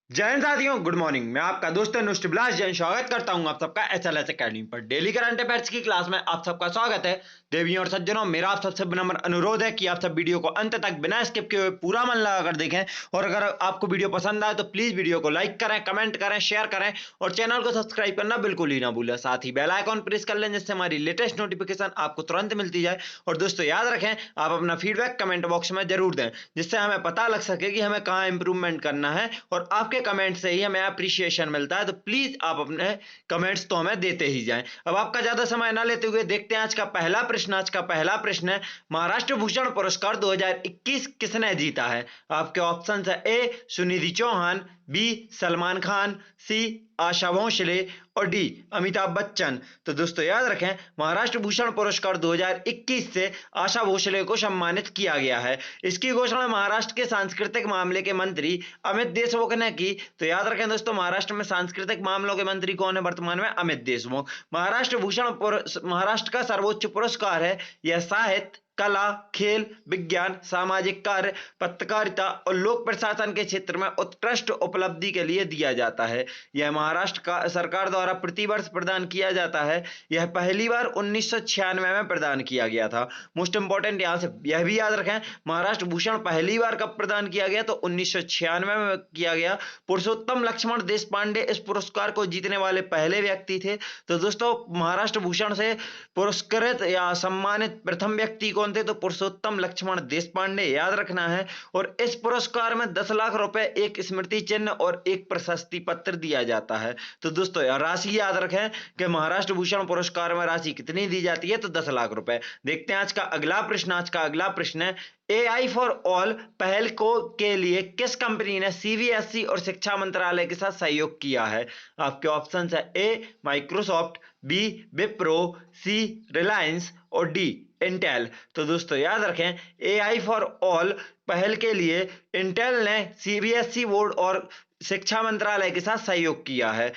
जय हिंद साथियों, good morning. मैं आपका दोस्त अनुष्ट बिलास जैन स्वागत करता हूं आप सबका एचएलएस एकेडमी पर डेली करंट अफेयर्स की क्लास में आप सबका स्वागत है। देवियों और सज्जनों, मेरा आप सबसे नंबर अनुरोध है कि आप सब वीडियो को अंत तक बिना स्किप किए हुए पूरा मन लगाकर देखें और अगर आपको वीडियो पसंद आए तो प्लीज वीडियो को लाइक करें, कमेंट करें, शेयर करें और चैनल को सब्सक्राइब करना बिल्कुल ही ना भूलें। साथ ही बेल आइकॉन प्रेस कर लें जिससे हमारी लेटेस्ट नोटिफिकेशन आपको तुरंत मिलती जाए। और दोस्तों याद रखें, आप अपना फीडबैक कमेंट बॉक्स में जरूर दें जिससे हमें पता लग सके कि हमें कहाँ इंप्रूवमेंट करना है और आपके कमेंट से ही हमें अप्रिशिएशन मिलता है। तो प्लीज आप अपने कमेंट्स तो हमें देते ही जाएं। अब आपका ज्यादा समय ना लेते हुए देखते हैं आज का पहला प्रश्न। आज का पहला प्रश्न है, महाराष्ट्र भूषण पुरस्कार 2021 किसने जीता है? आपके ऑप्शन है ए सुनिधि चौहान, बी सलमान खान, सी आशा भोसले और डी अमिताभ बच्चन। तो दोस्तों याद रखें, महाराष्ट्र भूषण पुरस्कार 2021 से आशा भोसले को सम्मानित किया गया है। इसकी घोषणा महाराष्ट्र के सांस्कृतिक मामले के मंत्री अमित देशमुख ने की। तो याद रखें दोस्तों, महाराष्ट्र में सांस्कृतिक मामलों के मंत्री कौन है वर्तमान में? अमित देशमुख। महाराष्ट्र भूषण महाराष्ट्र का सर्वोच्च पुरस्कार है। यह साहित्य, कला, खेल, विज्ञान, सामाजिक कार्य, पत्रकारिता और लोक प्रशासन के क्षेत्र में उत्कृष्ट उपलब्धि के लिए दिया जाता है। यह महाराष्ट्र का सरकार द्वारा प्रतिवर्ष प्रदान किया जाता है। यह पहली बार 1996 में प्रदान किया गया था। मोस्ट इंपॉर्टेंट यहां से यह भी याद रखें, महाराष्ट्र भूषण पहली बार कब प्रदान किया गया? तो 1996 में किया गया। पुरुषोत्तम लक्ष्मण देशपांडे इस पुरस्कार को जीतने वाले पहले व्यक्ति थे। तो दोस्तों महाराष्ट्र भूषण से पुरस्कृत या सम्मानित प्रथम व्यक्ति कौन थे? तो पुरुषोत्तम लक्ष्मण देशपांडे, याद रखना है। और इस पुरस्कार में 10 लाख रुपए, एक स्मृति चिन्ह और एक प्रशस्ति पत्र दिया जाता है। तो दोस्तों राशि याद रखें कि महाराष्ट्र भूषण पुरस्कार में राशि कितनी दी जाती है? तो 10 लाख रुपए। देखते हैं आज का अगला प्रश्न। आज का अगला प्रश्न है, AI फॉर ऑल पहल को के लिए किस कंपनी ने CBSE और शिक्षा मंत्रालय के साथ सहयोग किया है? आपके ऑप्शन है ए माइक्रोसॉफ्ट, बी विप्रो, सी रिलायंस और डी इंटेल। तो दोस्तों याद रखें, AI फॉर ऑल पहल के लिए इंटेल ने CBSE बोर्ड और शिक्षा मंत्रालय के साथ सहयोग किया है।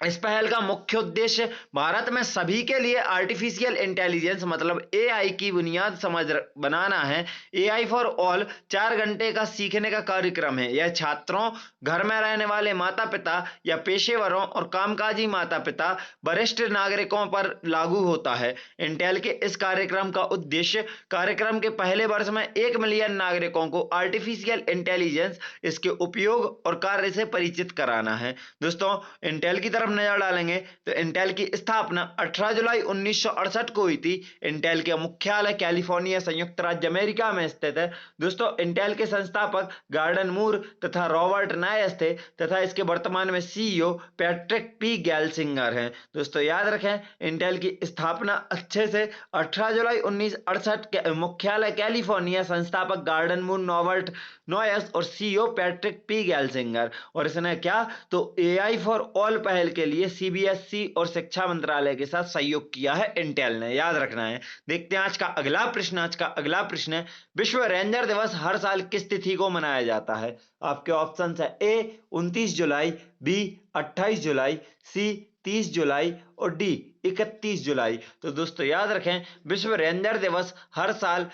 इस पहल का मुख्य उद्देश्य भारत में सभी के लिए आर्टिफिशियल इंटेलिजेंस मतलब AI की बुनियाद समझ बनाना है। AI फॉर ऑल 4 घंटे का सीखने का कार्यक्रम है। यह छात्रों, घर में रहने वाले माता पिता या पेशेवरों और कामकाजी माता पिता, वरिष्ठ नागरिकों पर लागू होता है। इंटेल के इस कार्यक्रम का उद्देश्य कार्यक्रम के पहले वर्ष में 1 मिलियन नागरिकों को आर्टिफिशियल इंटेलिजेंस, इसके उपयोग और कार्य से परिचित कराना है। दोस्तों इंटेल की तरफ नजर डालेंगे तो इंटेल की स्थापना 18 जुलाई 1968 को हुई थी। इंटेल के मुख्यालय कैलिफोर्निया, संयुक्त राज्य अमेरिका में स्थित है। दोस्तों इंटेल के संस्थापक गार्डन मूर तथा रॉबर्ट नायस थे तथा इसके वर्तमान में CEO पैट्रिक पी गैल्सिंगर हैं। दोस्तों याद रखें, इंटेल की स्थापना अच्छे से 18 जुलाई 1968 के मुख्यालय कैलिफोर्निया, संस्थापक गार्डन मूर, नॉबर्ट नोयस और CEO पैट्रिक पी गैल्सिंगर। और इसने क्या तो AI फॉर ऑल पहल के लिए CBSE और शिक्षा मंत्रालय के साथ सहयोग किया है इंटेल ने, याद रखना है। देखते हैं आज का अगला प्रश्न। आज का अगला प्रश्न है, विश्व रेंजर दिवस हर साल किस तिथि को मनाया जाता है? आपके ऑप्शन है ए 29 जुलाई, बी 28 जुलाई, सी 30 जुलाई और डी 31 जुलाई। तो दोस्तों याद रखें, विश्व रेंजर दिवस हर साल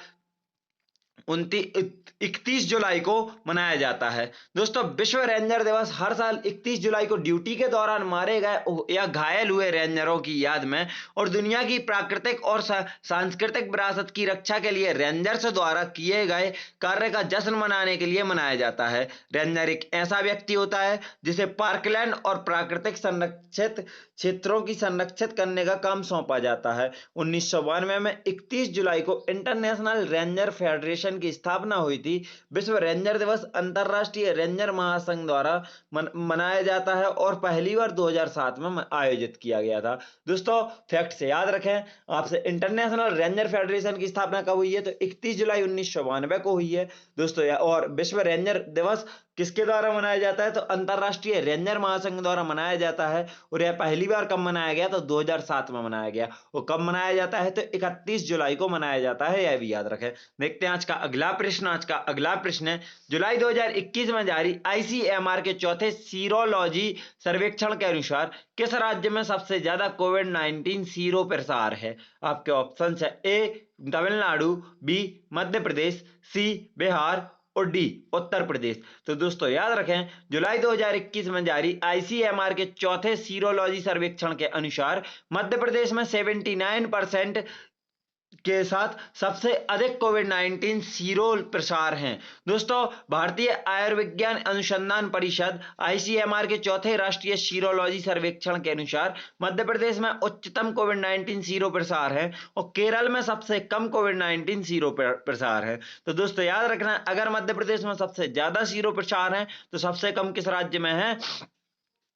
31 जुलाई को मनाया जाता है। दोस्तों विश्व रेंजर दिवस हर साल 31 जुलाई को ड्यूटी के दौरान मारे गए या घायल हुए रेंजरों की याद में और दुनिया की प्राकृतिक और सांस्कृतिक विरासत की रक्षा के लिए रेंजर्स द्वारा किए गए कार्य का जश्न मनाने के लिए मनाया जाता है। रेंजर एक ऐसा व्यक्ति होता है जिसे पार्कलैंड और प्राकृतिक संरक्षित क्षेत्रों की संरक्षित करने का काम सौंपा जाता है। 1992 में 31 जुलाई को इंटरनेशनल रेंजर फेडरेशन की स्थापना हुई थी। विश्व रेंजर दिवस अंतरराष्ट्रीय रेंजर महासंघ द्वारा मनाया जाता है और पहली बार 2007 में आयोजित किया गया था। दोस्तों फैक्ट से याद रखें, आपसे इंटरनेशनल रेंजर फेडरेशन की स्थापना कब हुई है? तो 31 जुलाई 1992 को हुई है दोस्तों। और विश्व रेंजर दिवस किसके द्वारा मनाया जाता है? तो अंतरराष्ट्रीय रेंजर महासंघ द्वारा मनाया जाता है। और यह पहली बार कब मनाया गया? तो 2007 में मनाया गया। और कब मनाया जाता है? तो 31 जुलाई को मनाया जाता है, यह भी याद रखें। देखते हैं आज का अगला प्रश्न। आज का अगला प्रश्न है, जुलाई 2021 में जारी ICMR के चौथे सीरोलॉजी सर्वेक्षण के अनुसार किस राज्य में सबसे ज्यादा कोविड-19 सीरो प्रसार है? आपके ऑप्शन है ए तमिलनाडु, बी मध्य प्रदेश, सी बिहार और डी उत्तर प्रदेश। तो दोस्तों याद रखें, जुलाई 2021 में जारी आईसीएमआर के चौथे सीरोलॉजी सर्वेक्षण के अनुसार मध्य प्रदेश में 79% के साथ सबसे अधिक कोविड-19 सीरो प्रसार हैं। दोस्तों, भारतीय आयुर्विज्ञान अनुसंधान परिषद आईसीएमआर के चौथे राष्ट्रीय सीरोलॉजी सर्वेक्षण के अनुसार मध्य प्रदेश में उच्चतम कोविड-19 सीरो प्रसार है और केरल में सबसे कम कोविड-19 सीरो प्रसार है। तो दोस्तों याद रखना, अगर मध्य प्रदेश में सबसे ज्यादा सीरो प्रसार है तो सबसे कम किस राज्य में है?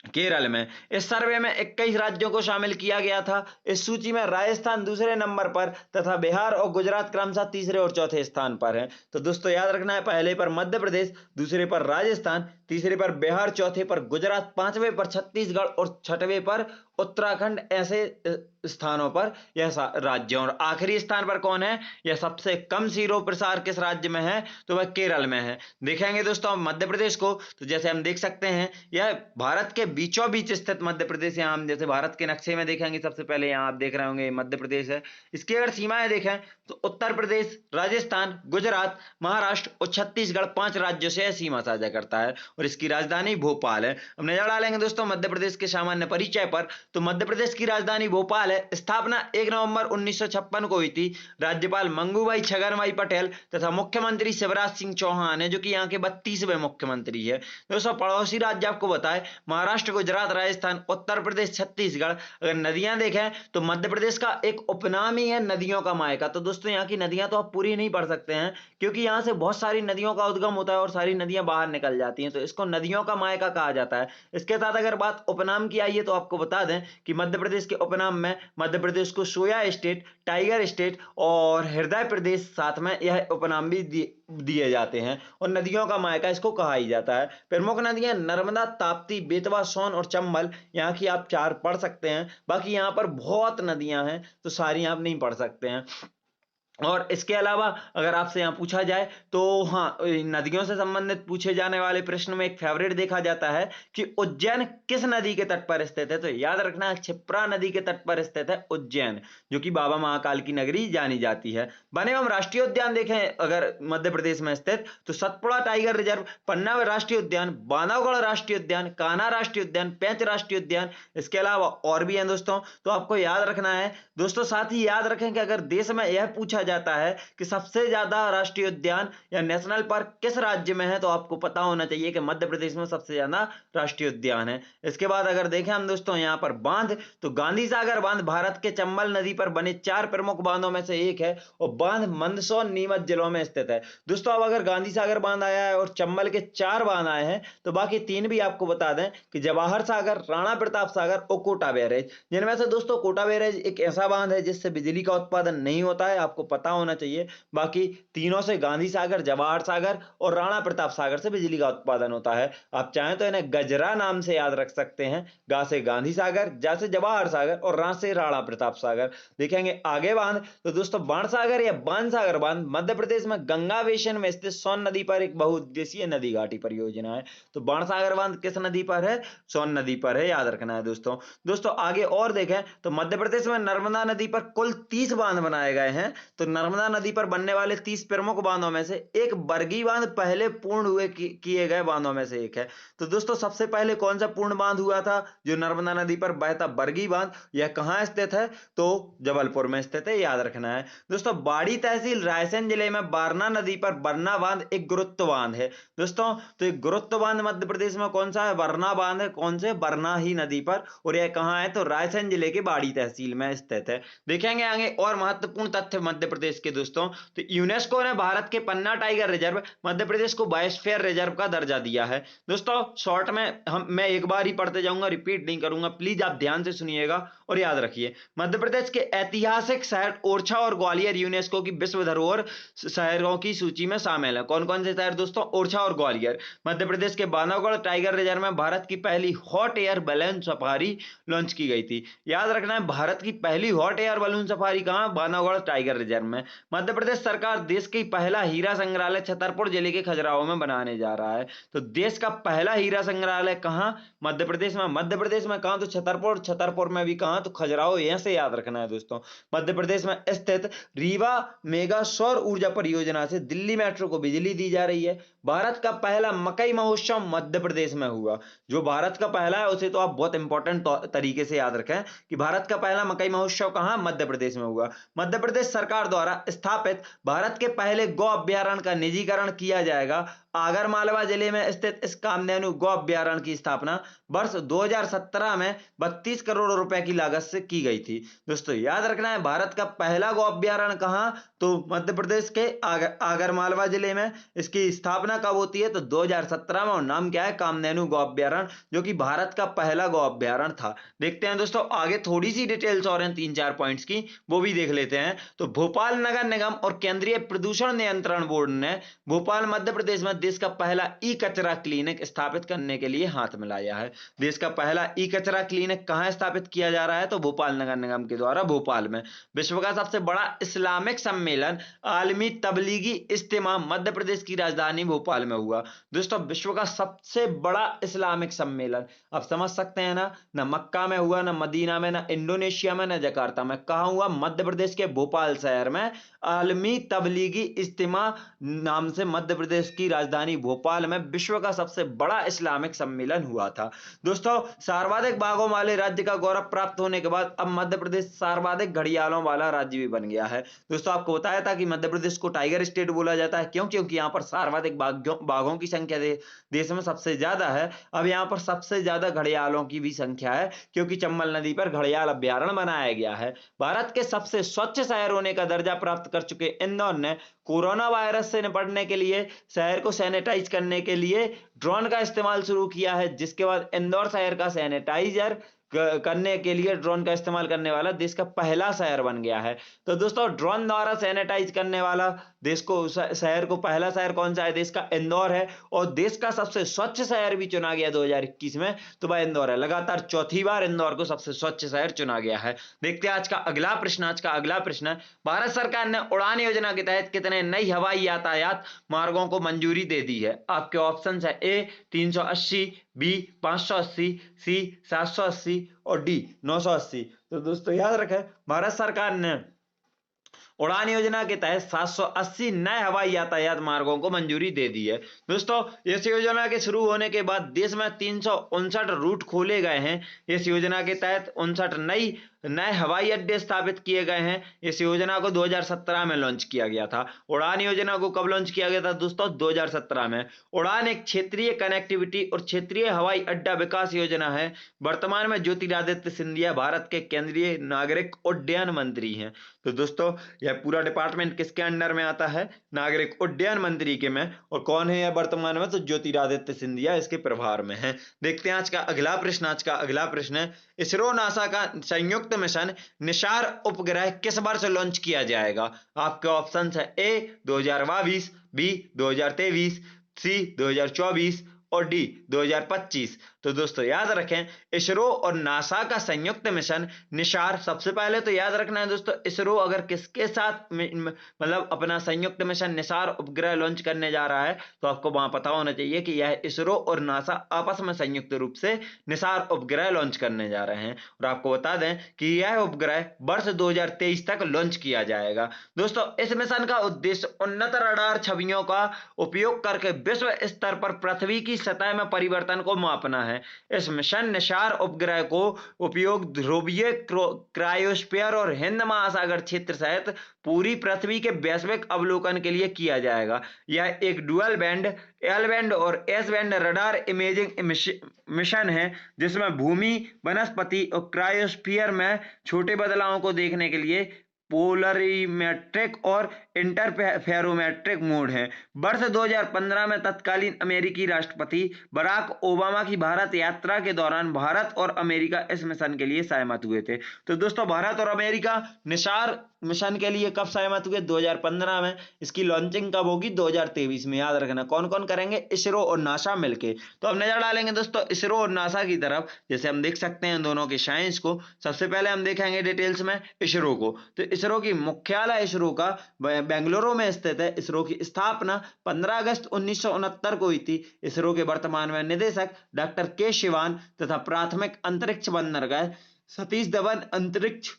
केरल में। इस सर्वे में 21 राज्यों को शामिल किया गया था। इस सूची में राजस्थान दूसरे नंबर पर तथा बिहार और गुजरात क्रमशः तीसरे और चौथे स्थान पर हैं। तो दोस्तों याद रखना है, पहले पर मध्य प्रदेश, दूसरे पर राजस्थान, तीसरे पर बिहार, चौथे पर गुजरात, पांचवें पर छत्तीसगढ़ और छठवें पर उत्तराखंड। ऐसे स्थानों पर यह राज्य, और आखिरी स्थान पर कौन है? यह सबसे कम सीरो प्रसार किस राज्य में है? तो वह केरल में है। देखेंगे दोस्तों मध्य प्रदेश को, तो जैसे हम देख सकते हैं यह भारत के बीचों बीच स्थित मध्य प्रदेश। यहाँ हम जैसे भारत के नक्शे में देखेंगे, सबसे पहले यहाँ आप देख रहे होंगे मध्य प्रदेश है। इसकी अगर सीमाएं देखें तो उत्तर प्रदेश, राजस्थान, गुजरात, महाराष्ट्र और छत्तीसगढ़ 5 राज्यों से यह सीमा साझा करता है और इसकी राजधानी भोपाल है। अब नजर डालेंगे दोस्तों मध्य प्रदेश के सामान्य परिचय पर, तो मध्य प्रदेश की राजधानी भोपाल है। स्थापना 1 नवंबर 1956 को हुई थी। राज्यपाल मंगूभाई छगनभाई पटेल तथा मुख्यमंत्री शिवराज सिंह चौहान है, जो कि यहाँ के 32वें मुख्यमंत्री है। दोस्तों पड़ोसी राज्य आपको बताए, महाराष्ट्र, गुजरात, राजस्थान, उत्तर प्रदेश, छत्तीसगढ़। अगर नदियां देखें तो मध्य प्रदेश का एक उपनाम ही है नदियों का मायका। तो दोस्तों यहाँ की नदियां तो आप पूरी नहीं पढ़ सकते हैं, क्योंकि यहाँ से बहुत सारी नदियों का उद्गम होता है और सारी नदियां बाहर निकल जाती हैं, तो इसको नदियों का मायका कहा जाता है। इसके साथ अगर बात उपनाम की आई है तो आपको बता दें कि मध्य प्रदेश के उपनाम में मध्य प्रदेश को सोया स्टेट, टाइगर स्टेट और हृदय प्रदेश, साथ में यह उपनाम भी दिए जाते हैं और नदियों का मायका इसको कहा ही जाता है। प्रमुख नदियां नर्मदा, ताप्ती, बेतवा, सोन और चंबल। यहाँ की आप 4 पढ़ सकते हैं, बाकी यहाँ पर बहुत नदियां हैं तो सारी आप नहीं पढ़ सकते हैं। और इसके अलावा अगर आपसे यहाँ पूछा जाए तो हाँ, नदियों से संबंधित पूछे जाने वाले प्रश्न में एक फेवरेट देखा जाता है कि उज्जैन किस नदी के तट पर स्थित है? तो याद रखना, क्षिप्रा नदी के तट पर स्थित है उज्जैन, जो कि बाबा महाकाल की नगरी जानी जाती है। वन एवं राष्ट्रीय उद्यान देखें अगर मध्य प्रदेश में स्थित, तो सतपुड़ा टाइगर रिजर्व, पन्ना राष्ट्रीय उद्यान, बांधवगढ़ राष्ट्रीय उद्यान, कान्हा राष्ट्रीय उद्यान, पेंच राष्ट्रीय उद्यान। इसके अलावा और भी हैं दोस्तों, तो आपको याद रखना है। दोस्तों साथ ही याद रखें कि अगर देश में यह पूछा जाता है कि सबसे ज्यादा राष्ट्रीय उद्यान या नेशनल पार्क किस राज्य में है, तो आपको पता होना चाहिए कि मध्य प्रदेश में सबसे ज्यादा राष्ट्रीय उद्यान है। इसके बाद अगर देखें हम दोस्तों यहाँ पर बांध, तो गांधी सागर बांध भारत के चंबल नदी पर बने 4 प्रमुख बांधों में से एक है और बांध मंदसौर, नीमच जिलों में स्थित है। दोस्तों अब अगर गांधी सागर बांध आया है और चंबल के 4 बांध आए हैं, तो बाकी 3 भी आपको बता दें कि जवाहर सागर, राणा प्रताप सागर और कोटा बैरेज। जिनमें से दोस्तों कोटा बैरेज एक ऐसा बांध है जिससे बिजली का उत्पादन नहीं होता है, आपको पता होना चाहिए। बाकी तीनों से गांधी सागर, जवाहर सागर और राणा प्रताप सागर से बिजली का उत्पादन होता है। आप चाहें तो इन्हें गजरा नाम से याद रख सकते हैं। गा से गांधी सागर, जा से जवाहर सागर और रा से राणा प्रताप सागर। देखेंगे आगे बांध, तो दोस्तों बाणसागर या बाणसागर बांध मध्य प्रदेश में गंगा बेसिन में स्थित सोन नदी पर एक बहुउद्देशीय नदी घाटी परियोजना है। तो बाणसागर बांध किस नदी पर है? सोन नदी पर है, याद रखना है दोस्तों। दोस्तों आगे और देखें तो मध्य प्रदेश में नर्मदा नदी पर कुल 30 बांध बनाए गए हैं। तो नर्मदा नदी पर बनने वाले 30 प्रमुख बांधों में से एक बरगी बांध पहले पूर्ण हुए किए गए बांधों में से एक है। तो दोस्तों सबसे पहले कौन सा पूर्ण बांध हुआ था जो नर्मदा नदी पर बहता? बरगी बांध। यह कहां स्थित है? तो जबलपुर में स्थित है, याद रखना है दोस्तों। बाड़ी तहसील रायसेन जिले में बारना नदी पर बरना बांध एक गुरुत्व बांध है दोस्तों। तो एक गुरुत्व बांध मध्य प्रदेश में कौन सा है? बरना बांध है। कौन से? बरना ही नदी पर, और यह कहां है? तो रायसेन जिले के बाड़ी तहसील में स्थित है। देखेंगे आगे और महत्वपूर्ण तथ्य मध्य प्रदेश के दोस्तों, तो यूनेस्को ने भारत के पन्ना टाइगर रिजर्व मध्य प्रदेश को बायोस्फीयर रिजर्व का दर्जा दिया है। दोस्तों शॉर्ट में मैं एक बार ही पढ़ते जाऊंगा, रिपीट नहीं करूंगा, प्लीज आप ध्यान से सुनिएगा और याद रखिए। मध्य प्रदेश के ऐतिहासिक शहर ओरछा और ग्वालियर यूनेस्को की विश्व धरोहर शहरों की सूची में शामिल है। कौन कौन से शहर दोस्तों? ओरछा और ग्वालियर। मध्य प्रदेश के बांधवगढ़ टाइगर रिजर्व में भारत की पहली hot air balloon safari launch की गई थी। याद रखना है, भारत की पहली हॉट एयर बैलून सफारी कहां? बांधवगढ़ टाइगर रिजर्व टर्म में। मध्य प्रदेश सरकार देश की पहला हीरा संग्रहालय छतरपुर जिले के खजुराहो में बनाने जा रहा है। तो देश का पहला हीरा संग्रहालय कहाँ? मध्य प्रदेश में। मध्य प्रदेश में कहाँ? तो छतरपुर। छतरपुर में भी कहाँ? तो खजुराहो। यहाँ से याद रखना है दोस्तों। मध्य प्रदेश में स्थित रीवा मेगा सौर ऊर्जा परियोजना से दिल्ली मेट्रो को बिजली दी जा रही है। भारत का पहला मकई महोत्सव मध्य प्रदेश में हुआ। जो भारत का पहला है उसे तो आप बहुत इंपॉर्टेंट तरीके से याद रखें कि भारत का पहला मकई महोत्सव कहाँ? मध्य प्रदेश में हुआ। मध्य प्रदेश सरकार द्वारा स्थापित भारत के पहले गौ अभ्यारण्य का निजीकरण किया जाएगा। आगर मालवा जिले में स्थित इस कामधेनु गौ अभ्यारण्य की स्थापना वर्ष 2017 में 32 करोड़ रुपए की लागत से की गई थी। दोस्तों याद रखना है, भारत का पहला गौ अभ्यारण्य कहाँ? तो मध्य प्रदेश के आगर मालवा जिले में। इसकी स्थापना कब होती है? तो 2017 में। और नाम क्या है? कामधेनु गौ अभ्यारण्य, जो कि भारत का पहला गौ अभ्यारण्य था। देखते हैं दोस्तों आगे थोड़ी सी डिटेल्स और हैं 3-4 पॉइंट्स की, वो भी देख लेते हैं। तो भोपाल नगर निगम और केंद्रीय प्रदूषण नियंत्रण बोर्ड ने भोपाल मध्य प्रदेश में देश का पहला ई कचरा क्लिनिक स्थापित करने के लिए हाथ मिलाया है। देश का पहला ई कचरा क्लिनिक कहां स्थापित किया जा रहा है? तो भोपाल नगर निगम के द्वारा भोपाल में। विश्व का सबसे बड़ा इस्लामिक सम्मेलन आलमी तबलीगी इज्तिमा मध्य प्रदेश की राजधानी भोपाल में हुआ। दोस्तों विश्व का सबसे बड़ा इस्लामिक सम्मेलन, आप समझ सकते हैं ना मक्का में हुआ, ना मदीना में, ना इंडोनेशिया में, ना जकार्ता में। कहां हुआ? मध्य प्रदेश के भोपाल शहर में। आलमी तबलीगी इज्तिमा नाम से मध्य प्रदेश की राजधानी भोपाल में विश्व का सबसे बड़ा इस्लामिक सम्मेलन हुआ था। दोस्तों सर्वाधिक बाघों वाले राज्य का गौरव प्राप्त होने के बाद अब मध्य प्रदेश सर्वाधिक घड़ियालों वाला राज्य भी बन गया है। दोस्तों आपको बताया था कि मध्य प्रदेश को टाइगर स्टेट बोला जाता है। क्यों? क्योंकि यहाँ पर सर्वाधिक बाघों की संख्या देश में सबसे ज्यादा है। अब यहाँ पर सबसे ज्यादा घड़ियालों की भी संख्या है, क्योंकि चंबल नदी पर घड़ियाल अभ्यारण्य बनाया गया है। भारत के सबसे स्वच्छ शहर होने का दर्जा प्राप्त कर चुके इंदौर ने कोरोना वायरस से निपटने के लिए शहर को सैनिटाइज करने के लिए ड्रोन का इस्तेमाल शुरू किया है, जिसके बाद इंदौर शहर का सैनिटाइजर करने के लिए ड्रोन का इस्तेमाल करने वाला देश का पहला शहर बन गया है। तो दोस्तों ड्रोन द्वारा सैनिटाइज करने वाला देश को शहर को पहला शहर कौन सा है? देश का इंदौर है। और देश का सबसे स्वच्छ शहर भी चुना गया 2021 में, तो वह इंदौर है। लगातार चौथी बार इंदौर को सबसे स्वच्छ शहर चुना गया है। देखते हैं आज का अगला प्रश्न। आज का अगला प्रश्न है, भारत सरकार ने उड़ान योजना के तहत कितने नई हवाई यातायात मार्गों को मंजूरी दे दी है? आपके ऑप्शन है ए 380, बी 580, सी 780 और डी 980। तो दोस्तों याद रखें, भारत सरकार ने उड़ान योजना के तहत 780 नए हवाई यातायात मार्गों को मंजूरी दे दी है। दोस्तों इस योजना के शुरू होने के बाद देश में 359 रूट खोले गए हैं। इस योजना के तहत 59 नए हवाई अड्डे स्थापित किए गए हैं। इस योजना को 2017 में लॉन्च किया गया था। उड़ान योजना को कब लॉन्च किया गया था दोस्तों? 2017 में। उड़ान एक क्षेत्रीय कनेक्टिविटी और क्षेत्रीय हवाई अड्डा विकास योजना है। वर्तमान में ज्योतिरादित्य सिंधिया भारत के केंद्रीय नागरिक उड्डयन मंत्री हैं। तो दोस्तों यह पूरा डिपार्टमेंट किसके अंडर में आता है? नागरिक उड्डयन मंत्री के में। और कौन है यह वर्तमान में? तो ज्योतिरादित्य सिंधिया इसके प्रभार में है। देखते हैं आज का अगला प्रश्न। आज का अगला प्रश्न है, इसरो नासा का संयुक्त मिशन निशार उपग्रह किस वर्ष लॉन्च किया जाएगा? आपके ऑप्शन है ए 2022, बी 2023, सी 2024 और डी 2025। तो दोस्तों याद रखें, इसरो और नासा का संयुक्त मिशन निशार, सबसे पहले तो याद रखना है दोस्तों, इसरो अगर किसके साथ मतलब अपना संयुक्त मिशन निशार उपग्रह लॉन्च करने जा रहा है तो आपको वहां पता होना चाहिए कि यह इसरो और नासा आपस में संयुक्त रूप से निशार उपग्रह लॉन्च करने जा रहे हैं। और आपको बता दें कि यह उपग्रह वर्ष 2023 तक लॉन्च किया जाएगा। दोस्तों इस मिशन का उद्देश्य उन्नत रडार छवियों का उपयोग करके विश्व स्तर पर पृथ्वी की सतह में परिवर्तन को मापना है। इस मिशन निशार उपग्रह को उपयोग ध्रुवीय क्रायोस्फीयर और हिंद महासागर क्षेत्र सहित पूरी पृथ्वी के वैश्विक अवलोकन के लिए किया जाएगा। यह एक डुअल बैंड, एल बैंड और S band radar imaging mission है, जिसमें भूमि, वनस्पति और क्रायोस्फीयर में छोटे बदलावों को देखने के लिए पोलरीमेट्रिक और इंटरफेरोमेट्रिक मोड है। वर्ष 2015 में तत्कालीन अमेरिकी राष्ट्रपति बराक ओबामा की भारत यात्रा के दौरान भारत और अमेरिका इस मिशन के लिए सहमत हुए थे। तो दोस्तों भारत और अमेरिका निशार मिशन के लिए कब सहमत हुए? 2015 में। इसकी लॉन्चिंग कब होगी? 2023 में। याद रखना कौन कौन करेंगे? इसरो और नासा मिलके। तो अब नजर डालेंगे दोस्तों इसरो और नासा की तरफ। जैसे हम देख सकते हैं दोनों के साइंस को। सबसे पहले हम देखेंगे डिटेल्स में इसरो को। तो इसरो की मुख्यालय इसरो का बेंगलुरु में स्थित है। इसरो की स्थापना 15 अगस्त 1969 को हुई थी। इसरो के वर्तमान में निदेशक डॉक्टर के शिवान तथा प्राथमिक अंतरिक्ष बंदरगाह सतीश धवन अंतरिक्ष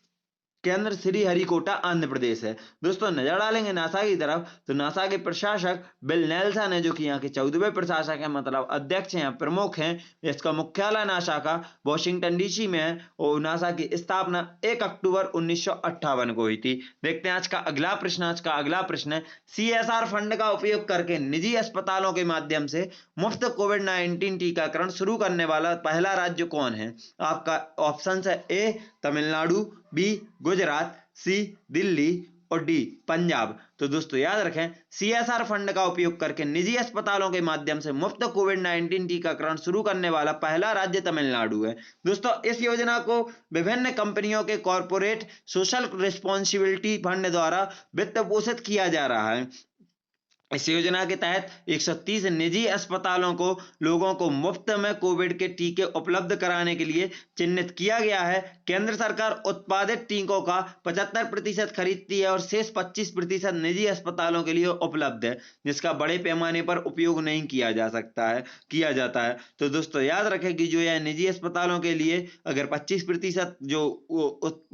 केंद्र श्री हरिकोटा आंध्र प्रदेश है। दोस्तों नजर डालेंगे नासा की तरफ, तो नासा के प्रशासक बिल नेल्सन है, जो कि यहाँ के 14वें प्रशासक हैं, मतलब अध्यक्ष हैं, प्रमुख हैं। इसका मुख्यालय नासा का वॉशिंगटन डीसी में है और नासा की स्थापना 1 अक्टूबर 1958 को हुई थी। देखते हैं आज का अगला प्रश्न। आज का अगला प्रश्न है, CSR फंड का उपयोग करके निजी अस्पतालों के माध्यम से मुफ्त कोविड-19 टीकाकरण शुरू करने वाला पहला राज्य कौन है? आपका ऑप्शन है ए तमिलनाडु, बी गुजरात, सी दिल्ली और डी पंजाब। तो दोस्तों याद रखें, CSR फंड का उपयोग करके निजी अस्पतालों के माध्यम से मुफ्त कोविड-19 टीकाकरण शुरू करने वाला पहला राज्य तमिलनाडु है। दोस्तों इस योजना को विभिन्न कंपनियों के कॉर्पोरेट सोशल रिस्पॉन्सिबिलिटी फंड द्वारा वित्त पोषित किया जा रहा है। इस योजना के तहत 130 निजी अस्पतालों को लोगों को मुफ्त में कोविड के टीके उपलब्ध कराने के लिए चिन्हित किया गया है। केंद्र सरकार उत्पादित टीकों का 75% खरीदती है और शेष 25% निजी अस्पतालों के लिए उपलब्ध है, जिसका बड़े पैमाने पर उपयोग नहीं किया जाता है। तो दोस्तों याद रखें कि जो यह निजी अस्पतालों के लिए अगर 25% जो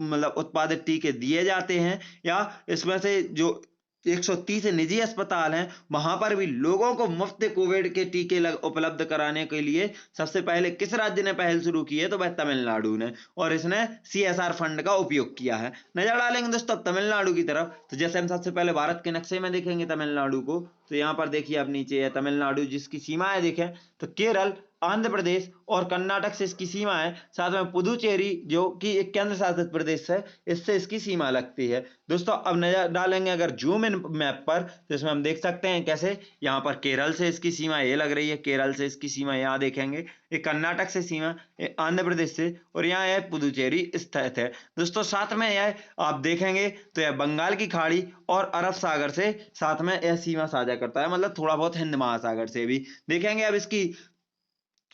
मतलब उत्पादित टीके दिए जाते हैं, या इसमें से जो 130 निजी अस्पताल हैं, वहां पर भी लोगों को मुफ्त कोविड के टीके उपलब्ध कराने के लिए सबसे पहले किस राज्य ने पहल शुरू की है? तो वह तमिलनाडु ने, और इसने CSR फंड का उपयोग किया है। नजर डालेंगे दोस्तों तमिलनाडु की तरफ, तो जैसे हम सबसे पहले भारत के नक्शे में देखेंगे तमिलनाडु को, तो यहाँ पर देखिए आप नीचे है तमिलनाडु, जिसकी सीमाएं देखें तो केरल, आंध्र प्रदेश और कर्नाटक से इसकी सीमा है। साथ में पुदुचेरी जो कि एक केंद्र शासित प्रदेश है, इससे इसकी सीमा लगती है। दोस्तों अब नजर डालेंगे अगर जूम इन मैप पर, तो इसमें हम देख सकते हैं कैसे यहाँ पर केरल से इसकी सीमा ये लग रही है, केरल से इसकी सीमा यहाँ देखेंगे, ये कर्नाटक से सीमा, आंध्र प्रदेश से, और यहाँ यह पुदुचेरी स्थित है। दोस्तों साथ में यह आप देखेंगे तो यह बंगाल की खाड़ी और अरब सागर से साथ में यह सीमा साझा करता है, मतलब थोड़ा बहुत हिंद महासागर से भी देखेंगे। अब इसकी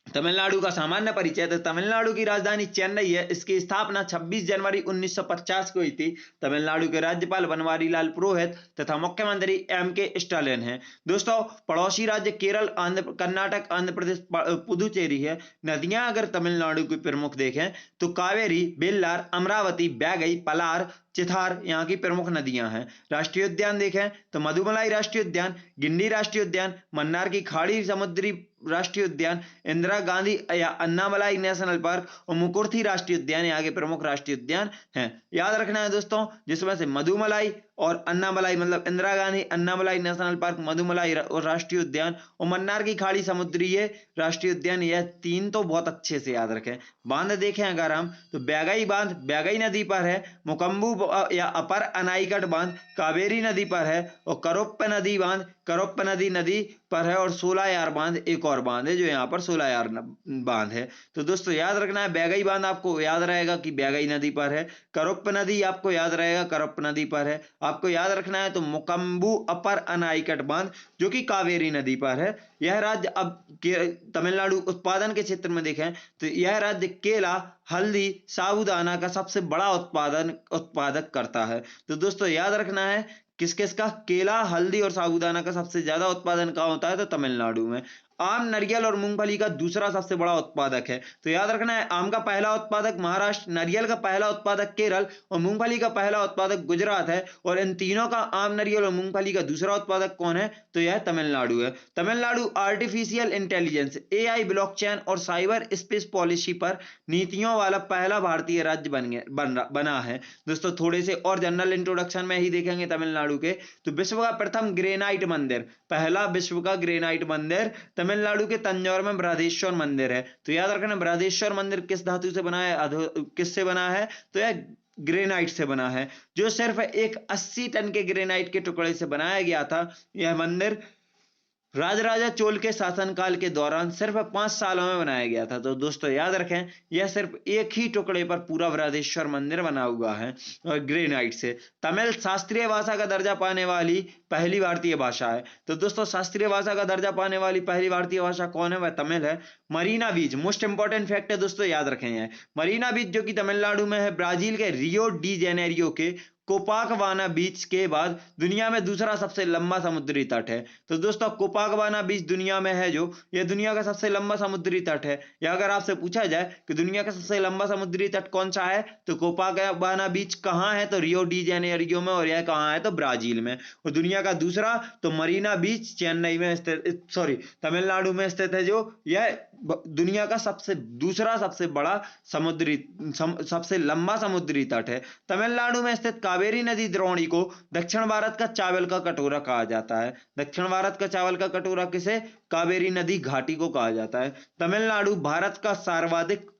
तमिलनाडु का सामान्य परिचय, तो तमिलनाडु की राजधानी चेन्नई है। इसकी स्थापना 26 जनवरी 1950 को हुई थी। तमिलनाडु के राज्यपाल बनवारी लाल पुरोहित तथा मुख्यमंत्री MK स्टालिन हैं। दोस्तों पड़ोसी राज्य केरल, कर्नाटक, आंध्र प्रदेश, पुदुचेरी है। नदियां अगर तमिलनाडु की प्रमुख देखें तो कावेरी, बेल्लार, अमरावती, बैगई, पलार, चिथार यहाँ की प्रमुख नदियां हैं। राष्ट्रीय उद्यान देखें तो मधुमलाई राष्ट्रीय उद्यान, गिंडी राष्ट्रीय उद्यान, मन्नार की खाड़ी समुद्री राष्ट्रीय उद्यान, इंदिरा गांधी या अन्नामलाई नेशनल पार्क और मुकुर्थी राष्ट्रीय उद्यान यहाँ के प्रमुख राष्ट्रीय उद्यान हैं। याद रखना है दोस्तों, जिसमें से मधुमलाई और अन्नामलाई मतलब इंदिरा गांधी अन्नामलाई नेशनल पार्क, मधुमलाई और राष्ट्रीय उद्यान और मन्नार की खाड़ी समुद्रीय राष्ट्रीय उद्यान, यह तीन तो बहुत अच्छे से याद रखें। बांध देखें अगर हम तो बैगई बांध बैगई नदी पर है, मुकम्बू या अपर अनाईकट बांध कावेरी नदी पर है, और करप्प नदी बांध करप्प नदी पर है, और 16 यार बांध एक और बांध है जो यहाँ पर 16 यार बांध है। तो दोस्तों याद रखना है, बैगई बांध आपको याद रहेगा कि बैगई नदी पर है, करप्प नदी आपको याद रहेगा करप्प नदी पर है। आपको याद रखना है तो मुकम्बू अपर अनाईकट बांध जो कि कावेरी नदी पर है। यह राज्य अब तमिलनाडु उत्पादन के क्षेत्र में देखें तो यह राज्य केला, हल्दी, साबूदाना का सबसे बड़ा उत्पादक करता है। तो दोस्तों याद रखना है किस किस का, केला, हल्दी और साबूदाना का सबसे ज्यादा उत्पादन कहाँ होता है? तो तमिलनाडु में। आम, नारियल और मूंगफली का दूसरा सबसे बड़ा उत्पादक है। तो याद रखना है आम का पहला उत्पादक महाराष्ट्र, नारियल का पहला उत्पादक केरल और मूंगफली का पहला उत्पादक गुजरात है। और इन तीनों का आम, नारियल और मूंगफली का दूसरा उत्पादक कौन है? तो यह तमिलनाडु है। Tamil Nadu artificial intelligence, AI, blockchain और साइबर स्पेस पॉलिसी पर नीतियों वाला पहला भारतीय राज्य बना है। दोस्तों थोड़े से और जनरल इंट्रोडक्शन में ही देखेंगे तमिलनाडु के, तो विश्व का प्रथम ग्रेनाइट मंदिर, पहला विश्व का ग्रेनाइट मंदिर तमिलनाडु के तंजौर में बृहदेश्वर मंदिर है। तो याद रखना बृहदेश्वर मंदिर किस धातु से बना है, किससे बना है? तो यह ग्रेनाइट से बना है, जो सिर्फ एक 80 टन के ग्रेनाइट के टुकड़े से बनाया गया था। यह मंदिर राजराजा चोल के शासनकाल के दौरान सिर्फ 5 सालों में बनाया गया था। तो दोस्तों याद रखें यह सिर्फ एक ही टुकड़े पर पूरा बृहदेश्वर मंदिर बना हुआ है और ग्रेनाइट से। तमिल शास्त्रीय भाषा का दर्जा पाने वाली पहली भारतीय भाषा है। तो दोस्तों शास्त्रीय भाषा का दर्जा पाने वाली पहली भारतीय भाषा कौन है? वह तमिल है। मरीना बीच, मोस्ट इंपॉर्टेंट फैक्ट है दोस्तों, याद रखें। मरीना बीच जो कि तमिलनाडु में है, ब्राजील के रियो डी जेनेरियो के कोपाकवाना बीच के बाद दुनिया में दूसरा सबसे लंबा समुद्री तट है। तो दोस्तों कोपाकवाना बीच दुनिया में है जो, ये दुनिया का सबसे लंबा समुद्री तट है। या अगर आपसे पूछा जाए कि दुनिया का सबसे लंबा समुद्री तट कौन सा है, तो कोपाकवाना बीच कहाँ है, तो रियो डी जेनेरियो में, और यह कहाँ है, तो ब्राजील में। और दुनिया का दूसरा तो मरीना बीच चेन्नई में स्थित, सॉरी तमिलनाडु में स्थित है जो, यह दुनिया का दूसरा सबसे बड़ा सबसे लंबा समुद्री तट है। तमिलनाडु में स्थित कावेरी नदी द्रोणी को दक्षिण भारत का चावल का कटोरा कहा जाता है। दक्षिण भारत का चावल का कटोरा किसे? कावेरी नदी घाटी को कहा जाता है। तमिलनाडु भारत का सर्वाधिक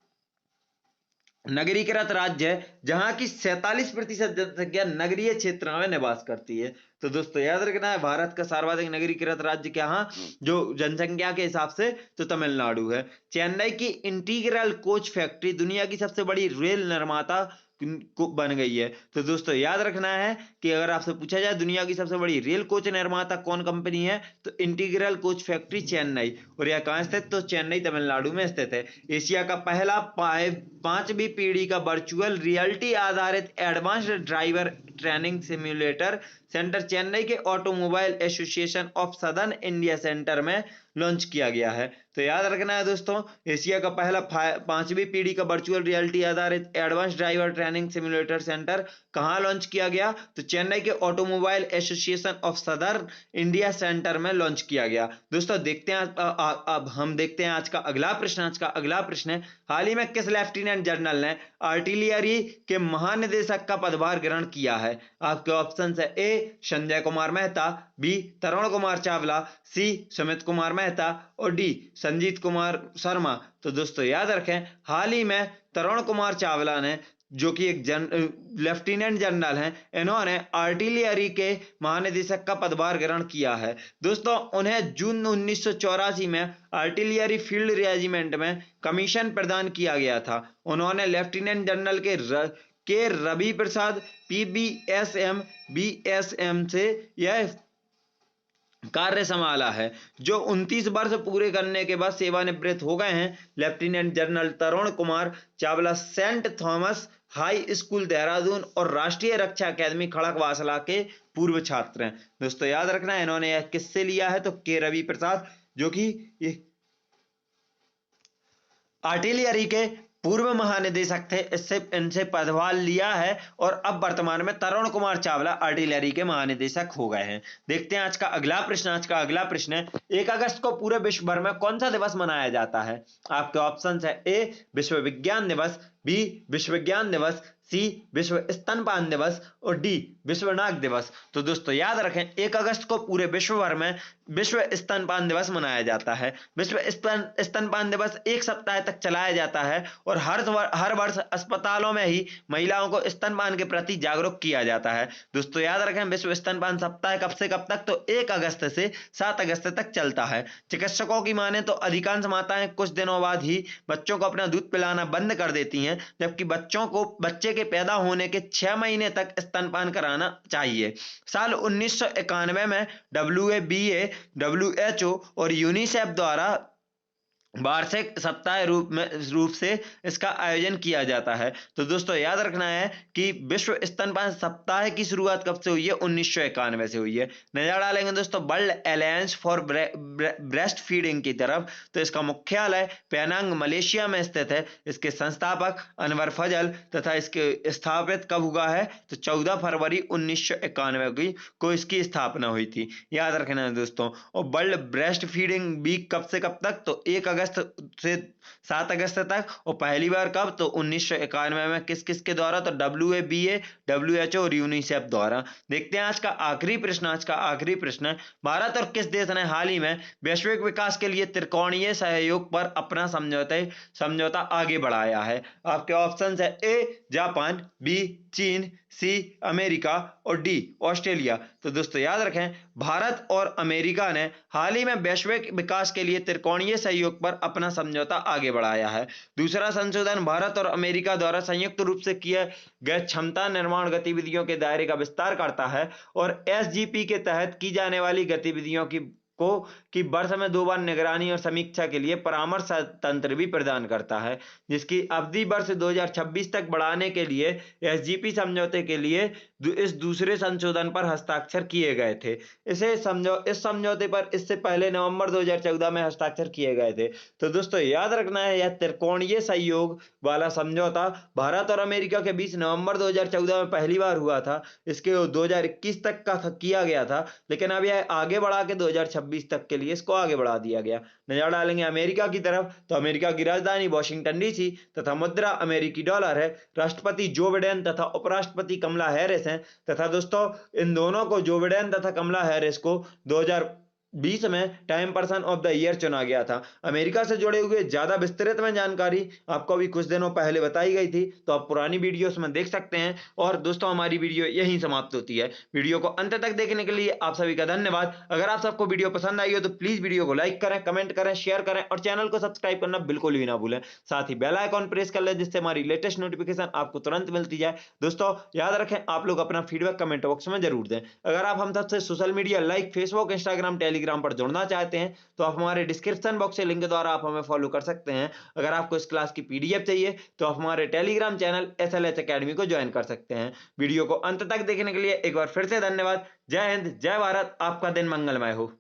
नगरीकृत राज्य है, जहां की 47% जनसंख्या नगरीय क्षेत्रों में निवास करती है। तो दोस्तों याद रखना है, भारत का सर्वाधिक नगरीकृत राज्य क्या है जो जनसंख्या के हिसाब से, तो तमिलनाडु है। चेन्नई की इंटीग्रल कोच फैक्ट्री दुनिया की सबसे बड़ी रेल निर्माता को बन गई है। तो दोस्तों याद रखना है कि अगर आपसे पूछा जाए दुनिया की सबसे बड़ी रेल कोच निर्माता कौन कंपनी है, तो इंटीग्रल कोच फैक्ट्री चेन्नई, और यह कहां स्थित, तो चेन्नई तमिलनाडु में स्थित है। एशिया का पहला 5वीं पीढ़ी का वर्चुअल रियलिटी आधारित advanced driver training simulator centre Chennai के automobile association of southern India centre में लॉन्च किया गया है। तो याद रखना है दोस्तों, एशिया का पहला 5वीं पीढ़ी का वर्चुअल रियलिटी आधारित advance driver training simulator centre कहां लॉन्च किया गया, तो चेन्नई के automobile association of southern India centre में लॉन्च किया गया। दोस्तों देखते हैं अब हम देखते हैं आज का अगला प्रश्न। आज का अगला प्रश्न है, हाल ही में किस लेफ्टिनेंट जनरल ने आर्टिलरी के महानिदेशक का पदभार ग्रहण किया है? आपके ऑप्शन है, ए संजय कुमार मेहता, बी तरुण कुमार चावला, सी सुमित कुमार मेहता, और डी संजीत कुमार शर्मा। तो दोस्तों याद रखें, हाल ही में तरुण कुमार चावला ने, जो कि एक लेफ्टिनेंट जनरल हैं, इन्होंने आर्टिलरी के महानिदेशक का पदभार ग्रहण किया है। दोस्तों उन्हें जून 1984 में आर्टिलरी फील्ड रेजिमेंट में कमीशन प्रदान किया गया था। उन्होंने लेफ्टिनेंट जनरल के रवि प्रसाद PBSM BSM से यह कार्य संभाला है, जो 29 वर्ष पूरे करने के बाद सेवानिवृत्त हो गए हैं। Lieutenant General Tarun Kumar Chawla Saint Thomas High School Dehradun और राष्ट्रीय रक्षा अकादमी खड़गवासला के पूर्व छात्र हैं। दोस्तों याद रखना है, इन्होंने यह किससे लिया है, तो के रवि प्रसाद, जो कि आर्टिलरी के पूर्व महानिदेशक थे, इससे इनसे पदभार लिया है, और अब वर्तमान में तरुण कुमार चावला आर्टिलरी के महानिदेशक हो गए हैं। देखते हैं आज का अगला प्रश्न। आज का अगला प्रश्न है, 1 अगस्त को पूरे विश्व भर में कौन सा दिवस मनाया जाता है? आपके ऑप्शन है, ए विश्व विज्ञान दिवस, बी विश्व विज्ञान दिवस, सी विश्व स्तनपान दिवस, और डी विश्व नाग दिवस। तो दोस्तों याद रखें, 1 अगस्त को पूरे विश्व भर में विश्व स्तनपान दिवस मनाया जाता है। विश्व स्तनपान दिवस 1 सप्ताह तक चलाया जाता है, और हर वर्ष अस्पतालों में ही महिलाओं को स्तनपान के प्रति जागरूक किया जाता है। दोस्तों याद रखें, विश्व स्तनपान सप्ताह कब से कब तक, तो 1 अगस्त से 7 अगस्त तक चलता है। चिकित्सकों की माने तो अधिकांश माताएं कुछ दिनों बाद ही बच्चों को अपना दूध पिलाना बंद कर देती हैं, जबकि बच्चे के पैदा होने के 6 महीने तक स्तनपान कराना चाहिए। साल 1991 में WABA, WHO और यूनिसेफ द्वारा वार्षिक सप्ताह रूप से इसका आयोजन किया जाता है। तो दोस्तों याद रखना है कि विश्व स्तनपान सप्ताह की शुरुआत कब से हुई है? 1991 से हुई है। नजर डालेंगे दोस्तों world alliance for breast feeding की तरफ, तो इसका मुख्यालय पेनांग मलेशिया में स्थित है। इसके संस्थापक अनवर फजल तथा इसके स्थापित कब हुआ है? तो 14 फरवरी 1991 को इसकी स्थापना हुई थी। याद रखना है दोस्तों। और वर्ल्ड ब्रेस्ट फीडिंग वीक कब से कब तक? तो 1 अगस्त से 7 अगस्त तक। और पहली बार कब? तो 1991 में। किस किस के द्वारा? तो WABA, WHO और यूनिसेफ द्वारा। देखते हैं आज का आखिरी प्रश्न। आज का आखिरी प्रश्न है, भारत और किस देश ने हाल ही में वैश्विक विकास के लिए त्रिकोणीय सहयोग पर अपना समझौता आगे बढ़ाया है? आपके ऑप्शन है, ए जापान, बी चीन, सी अमेरिका, और डी ऑस्ट्रेलिया। तो दोस्तों याद रखें, भारत और अमेरिका ने हाल ही में वैश्विक विकास के लिए त्रिकोणीय सहयोग पर अपना समझौता आगे बढ़ाया है। दूसरा संशोधन भारत और अमेरिका द्वारा संयुक्त रूप से किए गए क्षमता निर्माण गतिविधियों के दायरे का विस्तार करता है, और SGP के तहत की जाने वाली गतिविधियों की वर्ष में 2 बार निगरानी और समीक्षा के लिए परामर्श तंत्र भी प्रदान करता है, जिसकी अवधि वर्ष 2026 तक बढ़ाने के लिए SGP समझौते के लिए इस दूसरे संशोधन पर हस्ताक्षर किए गए थे। इस समझौते पर इससे पहले नवंबर 2014 में हस्ताक्षर किए गए थे। तो दोस्तों याद रखना है, यह त्रिकोणीय सहयोग वाला समझौता भारत और अमेरिका के बीच नवंबर 2014 में पहली बार हुआ था। इसके 2021 तक का किया गया था, लेकिन अब यह आगे बढ़ा के 2026 तक के लिए इसको आगे बढ़ा दिया गया। नजर डालेंगे अमेरिका की तरफ, तो अमेरिका की राजधानी वॉशिंगटन डीसी तथा मुद्रा अमेरिकी डॉलर है। राष्ट्रपति जो बिडेन तथा उपराष्ट्रपति कमला हैरिस हैं। तथा दोस्तों इन दोनों को, जो बिडेन तथा कमला हैरिस को 2020 में time person of the year चुना गया था। अमेरिका से जुड़े हुए ज्यादा विस्तृत में जानकारी आपको अभी कुछ दिनों पहले बताई गई थी, तो आप पुरानी वीडियोस में देख सकते हैं। और दोस्तों हमारी वीडियो यहीं समाप्त होती है। वीडियो को अंत तक देखने के लिए आप सभी का धन्यवाद। अगर आप सबको वीडियो पसंद आई हो तो प्लीज वीडियो को लाइक करें, कमेंट करें, शेयर करें और चैनल को सब्सक्राइब करना बिल्कुल भी ना भूलें। साथ ही बेल आइकॉन प्रेस कर लें, जिससे हमारी लेटेस्ट नोटिफिकेशन आपको तुरंत मिलती जाए। दोस्तों याद रखें, आप लोग अपना फीडबैक कमेंट बॉक्स में जरूर दें। अगर आप हम सबसे social media like Facebook, Instagram, Telegram पर जुड़ना चाहते हैं तो आप हमारे डिस्क्रिप्शन बॉक्स से लिंक द्वारा आप हमें फॉलो कर सकते हैं। अगर आपको इस क्लास की पीडीएफ चाहिए तो आप हमारे टेलीग्राम चैनल SLH अकेडमी को ज्वाइन कर सकते हैं। वीडियो को अंत तक देखने के लिए एक बार फिर से धन्यवाद। जय हिंद, जय भारत, आपका दिन मंगलमय हो।